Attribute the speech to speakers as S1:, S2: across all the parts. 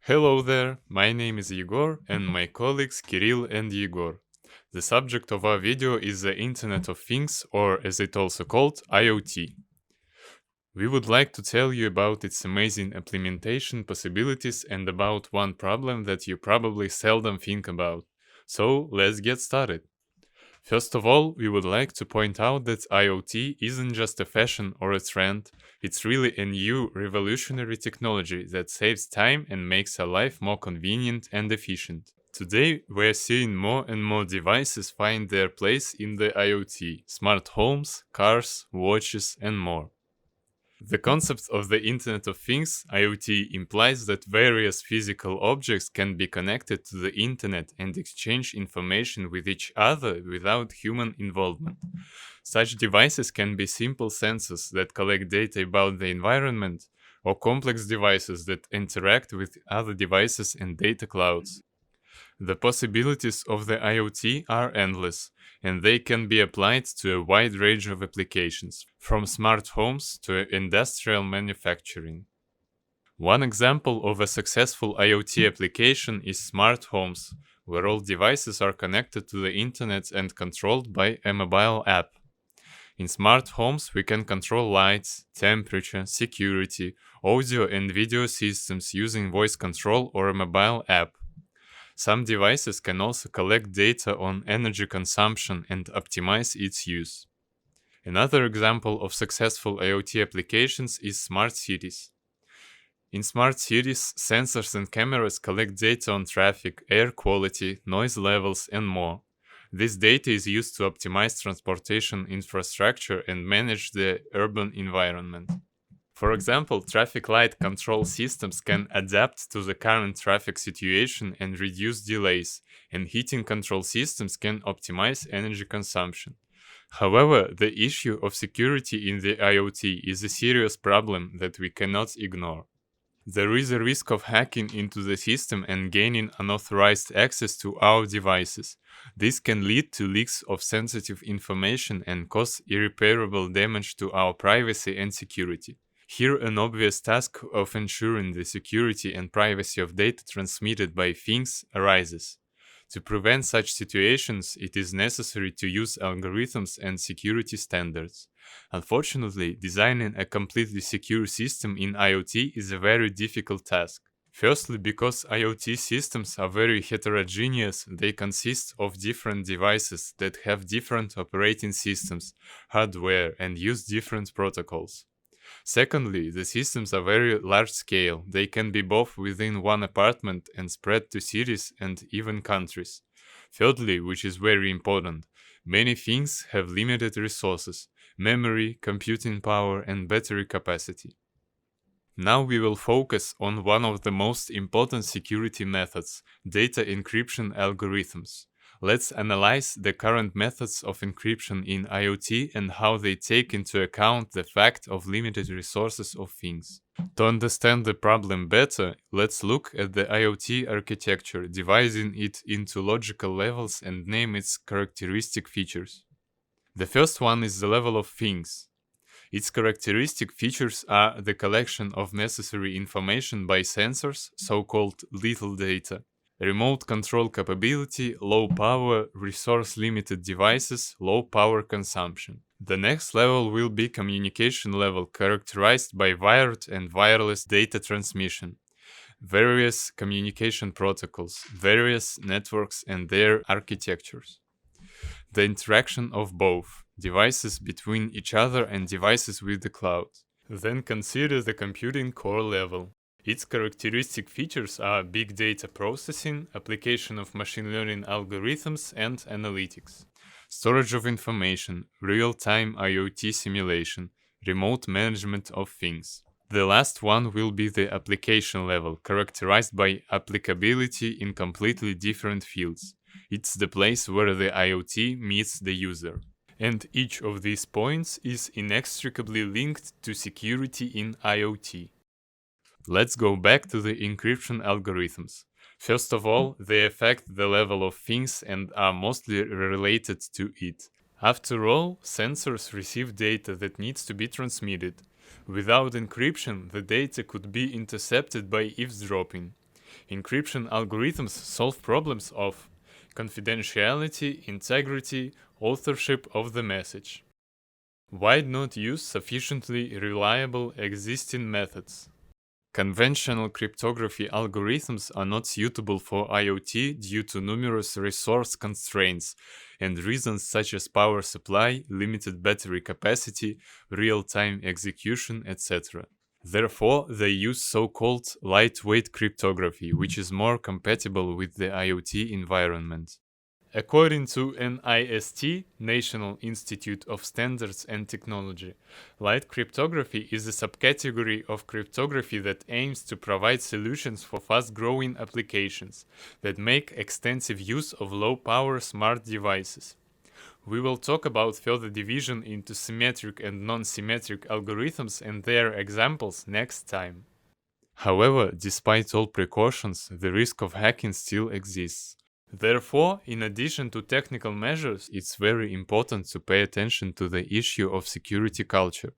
S1: Hello there, my name is Egor and my colleagues Kirill and Egor. The subject of our video is the Internet of Things, or as it's also called, IoT. We would like to tell you about its amazing implementation possibilities and about one problem that you probably seldom think about. So let's get started. First of all, we would like to point out that IoT isn't just a fashion or a trend, it's really a new revolutionary technology that saves time and makes our life more convenient and efficient. Today, we're seeing more and more devices find their place in the IoT: smart homes, cars, watches, and more. The concept of the Internet of Things, IoT, implies that various physical objects can be connected to the Internet and exchange information with each other without human involvement. Such devices can be simple sensors that collect data about the environment, or complex devices that interact with other devices and data clouds. The possibilities of the IoT are endless, and they can be applied to a wide range of applications, from smart homes to industrial manufacturing. One example of a successful IoT application is smart homes, where all devices are connected to the internet and controlled by a mobile app. In smart homes, we can control lights, temperature, security, audio and video systems using voice control or a mobile app. Some devices can also collect data on energy consumption and optimize its use. Another example of successful IoT applications is smart cities. In smart cities, sensors and cameras collect data on traffic, air quality, noise levels, and more. This data is used to optimize transportation infrastructure and manage the urban environment. For example, traffic light control systems can adapt to the current traffic situation and reduce delays, and heating control systems can optimize energy consumption. However, the issue of security in the IoT is a serious problem that we cannot ignore. There is a risk of hacking into the system and gaining unauthorized access to our devices. This can lead to leaks of sensitive information and cause irreparable damage to our privacy and security. Here, an obvious task of ensuring the security and privacy of data transmitted by things arises. To prevent such situations, it is necessary to use algorithms and security standards. Unfortunately, designing a completely secure system in IoT is a very difficult task. Firstly, because IoT systems are very heterogeneous, they consist of different devices that have different operating systems, hardware, and use different protocols. Secondly, the systems are very large scale. They can be both within one apartment and spread to cities and even countries. Thirdly, which is very important, many things have limited resources: memory, computing power, and battery capacity. Now we will focus on one of the most important security methods: data encryption algorithms. Let's analyze the current methods of encryption in IoT and how they take into account the fact of limited resources of things. To understand the problem better, let's look at the IoT architecture, dividing it into logical levels and name its characteristic features. The first one is the level of things. Its characteristic features are the collection of necessary information by sensors, so-called little data, remote control capability, low power, resource-limited devices, low power consumption. The next level will be communication level, characterized by wired and wireless data transmission, various communication protocols, various networks and their architectures. The interaction of both devices between each other and devices with the cloud. Then consider the computing core level. Its characteristic features are big data processing, application of machine learning algorithms, and analytics. Storage of information, real-time IoT simulation, remote management of things. The last one will be the application level, characterized by applicability in completely different fields. It's the place where the IoT meets the user. And each of these points is inextricably linked to security in IoT. Let's go back to the encryption algorithms. First of all, they affect the level of things and are mostly related to it. After all, sensors receive data that needs to be transmitted. Without encryption, the data could be intercepted by eavesdropping. Encryption algorithms solve problems of confidentiality, integrity, authorship of the message. Why not use sufficiently reliable existing methods? Conventional cryptography algorithms are not suitable for IoT due to numerous resource constraints and reasons such as power supply, limited battery capacity, real-time execution, etc. Therefore, they use so-called lightweight cryptography, which is more compatible with the IoT environment. According to NIST, National Institute of Standards and Technology, light cryptography is a subcategory of cryptography that aims to provide solutions for fast-growing applications that make extensive use of low-power smart devices. We will talk about further division into symmetric and non-symmetric algorithms and their examples next time. However, despite all precautions, the risk of hacking still exists. Therefore, in addition to technical measures, it's very important to pay attention to the issue of security culture.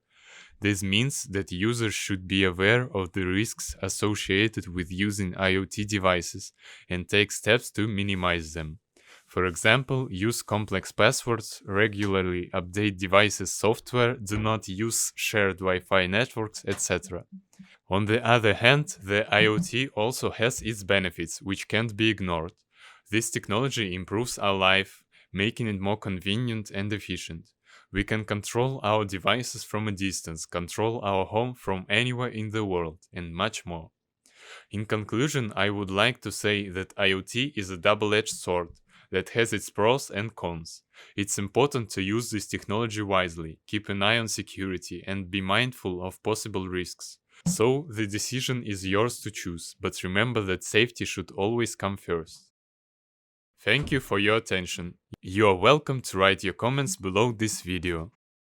S1: This means that users should be aware of the risks associated with using IoT devices and take steps to minimize them. For example, use complex passwords, regularly update devices' software, do not use shared Wi-Fi networks, etc. On the other hand, the IoT also has its benefits, which can't be ignored. This technology improves our life, making it more convenient and efficient. We can control our devices from a distance, control our home from anywhere in the world, and much more. In conclusion, I would like to say that IoT is a double-edged sword that has its pros and cons. It's important to use this technology wisely, keep an eye on security, and be mindful of possible risks. So, the decision is yours to choose, but remember that safety should always come first. Thank you for your attention. You are welcome to write your comments below this video.